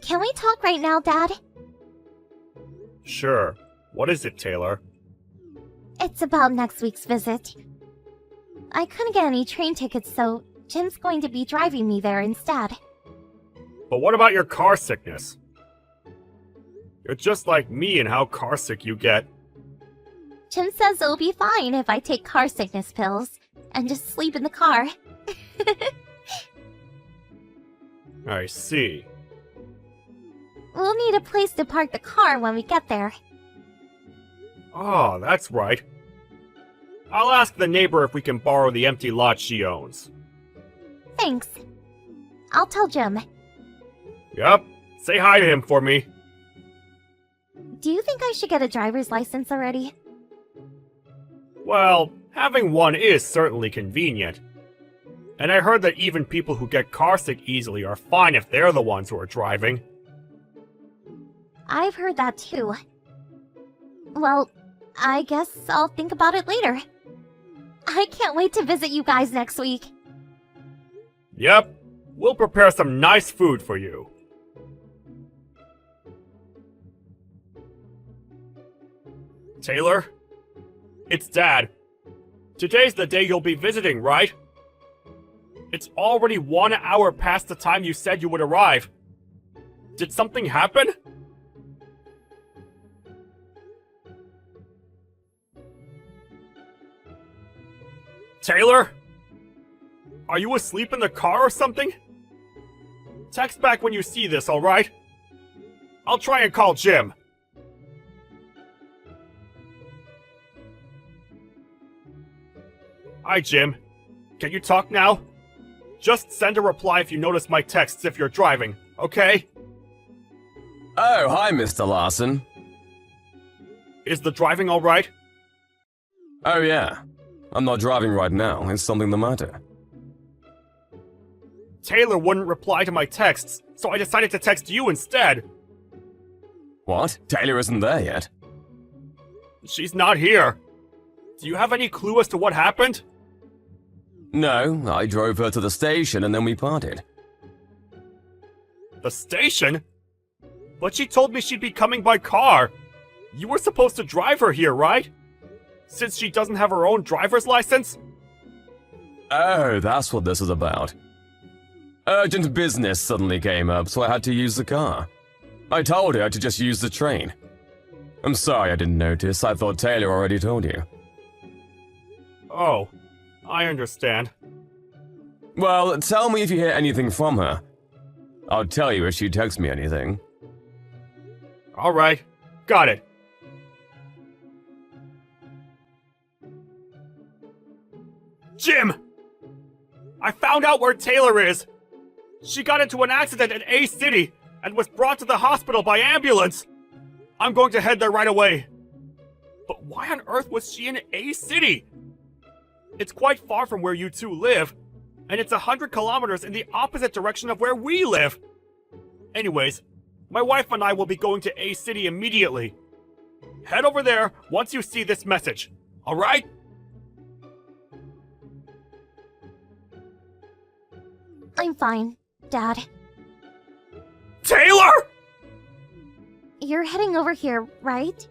Can we talk right now, Dad? Sure. What is it, Taylor? It's about next week's visit. I couldn't get any train tickets, so Jim's going to be driving me there instead. But what about your car sickness? You're just like me in how car sick you get. Jim says it'll be fine if I take car sickness pills and just sleep in the car. I see. We'll need a place to park the car when we get there. Oh, that's right. I'll ask the neighbor if we can borrow the empty lot she owns. Thanks. I'll tell Jim. Yup. Say hi to him for me. Do you think I should get a driver's license already? Well, having one is certainly convenient. And I heard that even people who get carsick easily are fine if they're the ones who are driving. I've heard that too. Well, I guess I'll think about it later. I can't wait to visit you guys next week. Yep. We'll prepare some nice food for you. Taylor? It's Dad. Today's the day you'll be visiting, right? It's already 1 hour past the time you said you would arrive. Did something happen? Taylor? Are you asleep in the car or something? Text back when you see this, alright? I'll try and call Jim. Hi, Jim. Can you talk now? Just send a reply if you notice my texts if you're driving, okay? Oh, hi, Mr. Larson. Is the driving alright? Oh, yeah. I'm not driving right now. Is something the matter? Taylor wouldn't reply to my texts, so I decided to text you instead. What? Taylor isn't there yet? She's not here. Do you have any clue as to what happened? No, I drove her to the station and then we parted. The station? But she told me she'd be coming by car. You were supposed to drive her here, right? Since she doesn't have her own driver's license? Oh, that's what this is about. Urgent business suddenly came up, so I had to use the car. I told her to just use the train. I'm sorry I didn't notice. I thought Taylor already told you. Oh, I understand. Well, tell me if you hear anything from her. I'll tell you if she texts me anything. Alright, got it. Jim! I found out where Taylor is! She got into an accident in A City and was brought to the hospital by ambulance! I'm going to head there right away. But why on earth was she in A City? It's quite far from where you two live, and it's 100 kilometers in the opposite direction of where we live. Anyways, my wife and I will be going to A City immediately. Head over there once you see this message, alright? I'm fine, Dad. Taylor! You're heading over here, right?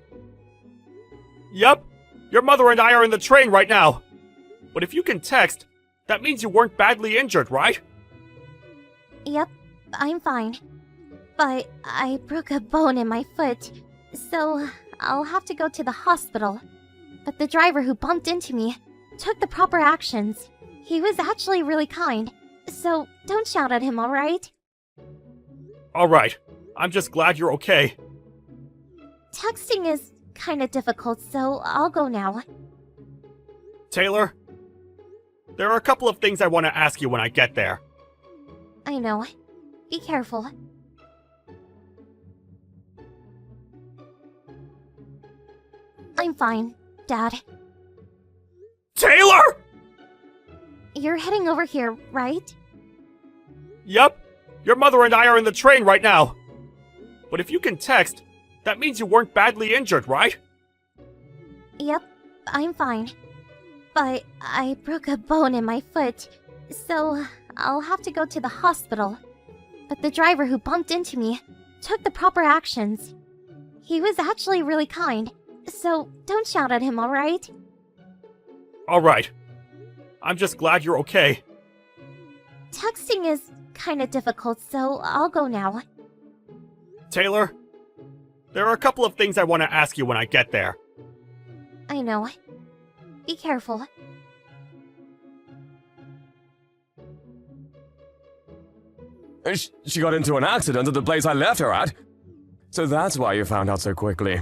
Yep, your mother and I are in the train right now. But if you can text, that means you weren't badly injured, right? Yep, I'm fine. But I broke a bone in my foot, so I'll have to go to the hospital. But the driver who bumped into me took the proper actions. He was actually really kind, so don't shout at him, alright? Alright, I'm just glad you're okay. Texting is kinda difficult, so I'll go now. Taylor, there are a couple of things I want to ask you when I get there. I know. Be careful. I'm fine, Dad. Taylor! You're heading over here, right? Yep, your mother and I are in the train right now. But if you can text, that means you weren't badly injured, right? Yep, I'm fine. But I broke a bone in my foot, so I'll have to go to the hospital. but the driver who bumped into me took the proper actions. He was actually really kind, so don't shout at him, alright? Alright. I'm just glad you're okay. Texting is kinda difficult, so I'll go now. Taylor, there are a couple of things I want to ask you when I get there. I know. Be careful. She got into an accident at the place I left her at. So that's why you found out so quickly.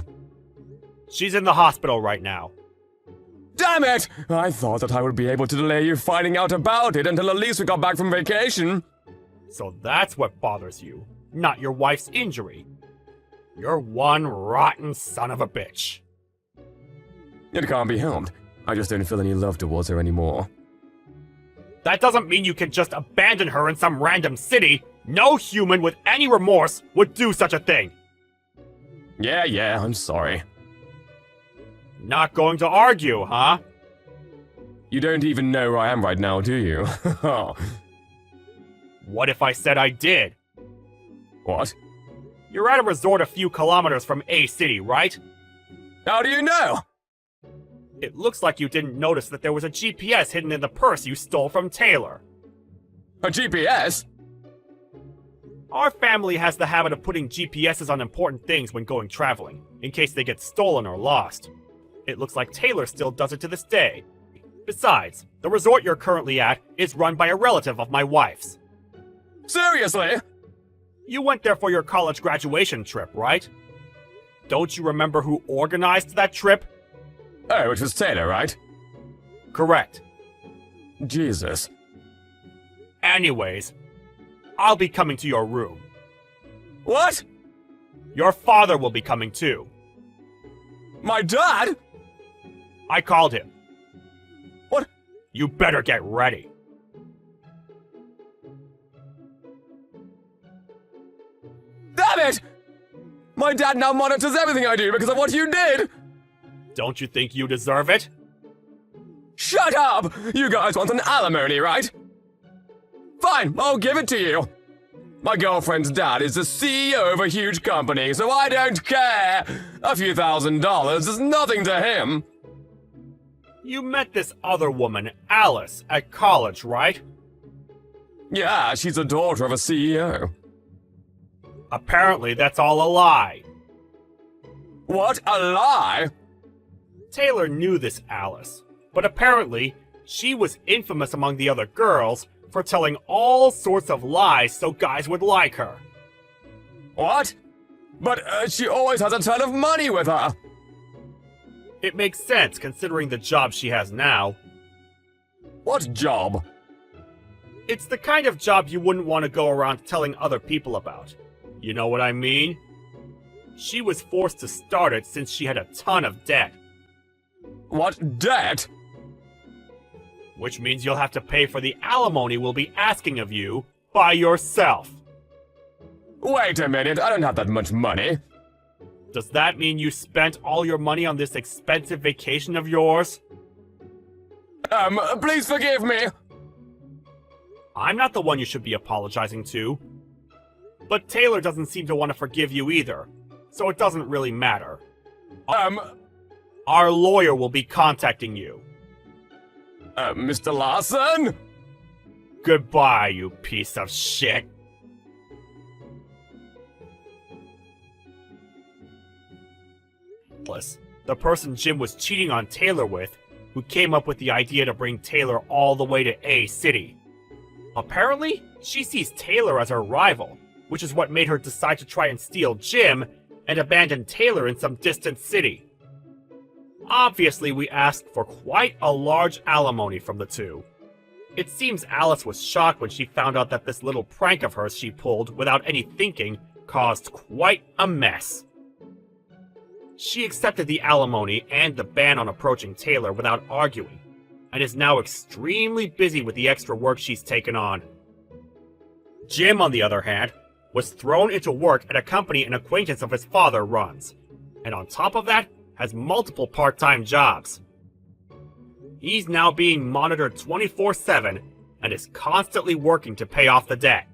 She's in the hospital right now. Damn it! I thought that I would be able to delay you finding out about it until at least we got back from vacation. So that's what bothers you, not your wife's injury. You're one rotten son of a bitch. It can't be helped. I just don't feel any love towards her anymore. That doesn't mean you can just abandon her in some random city. No human with any remorse would do such a thing. Yeah, I'm sorry. Not going to argue, huh? You don't even know where I am right now, do you? What if I said I did? What? You're at a resort a few kilometers from A City, right? How do you know? It looks like you didn't notice that there was a GPS hidden in the purse you stole from Taylor. A GPS? Our family has the habit of putting GPSs on important things when going traveling, in case they get stolen or lost. It looks like Taylor still does it to this day. Besides, the resort you're currently at is run by a relative of my wife's. Seriously? You went there for your college graduation trip, right? Don't you remember who organized that trip? Oh, it was Taylor, right? Correct. Jesus. Anyways, I'll be coming to your room. What? Your father will be coming too. My dad? I called him. What? You better get ready. Damn it! My dad now monitors everything I do because of what you did! Don't you think you deserve it? Shut up! You guys want an alimony, right? Fine, I'll give it to you. My girlfriend's dad is the CEO of a huge company, so I don't care. A few $1,000s is nothing to him. You met this other woman, Alice, at college, right? Yeah, she's the daughter of a CEO. Apparently that's all a lie. What? A lie? Taylor knew this Alice, but apparently she was infamous among the other girls for telling all sorts of lies so guys would like her. What? But she always has a ton of money with her. It makes sense considering the job she has now. What job? It's the kind of job you wouldn't want to go around telling other people about. You know what I mean? She was forced to start it since she had a ton of debt. What debt? Which means you'll have to pay for the alimony we'll be asking of you by yourself. Wait a minute, I don't have that much money. Does that mean you spent all your money on this expensive vacation of yours? Please forgive me. I'm not the one you should be apologizing to. But Taylor doesn't seem to want to forgive you either, so it doesn't really matter. Our lawyer will be contacting you. Mr. Larson? Goodbye, you piece of shit. The person Jim was cheating on Taylor with, who came up with the idea to bring Taylor all the way to A City. Apparently, she sees Taylor as her rival, which is what made her decide to try and steal Jim and abandon Taylor in some distant city. Obviously, we asked for quite a large alimony from the two. It seems Alice was shocked when she found out that this little prank of hers she pulled without any thinking caused quite a mess. She accepted the alimony and the ban on approaching Taylor without arguing, and is now extremely busy with the extra work she's taken on. Jim, on the other hand, was thrown into work at a company an acquaintance of his father runs, and on top of that, has multiple part-time jobs. He's now being monitored 24/7 and is constantly working to pay off the debt.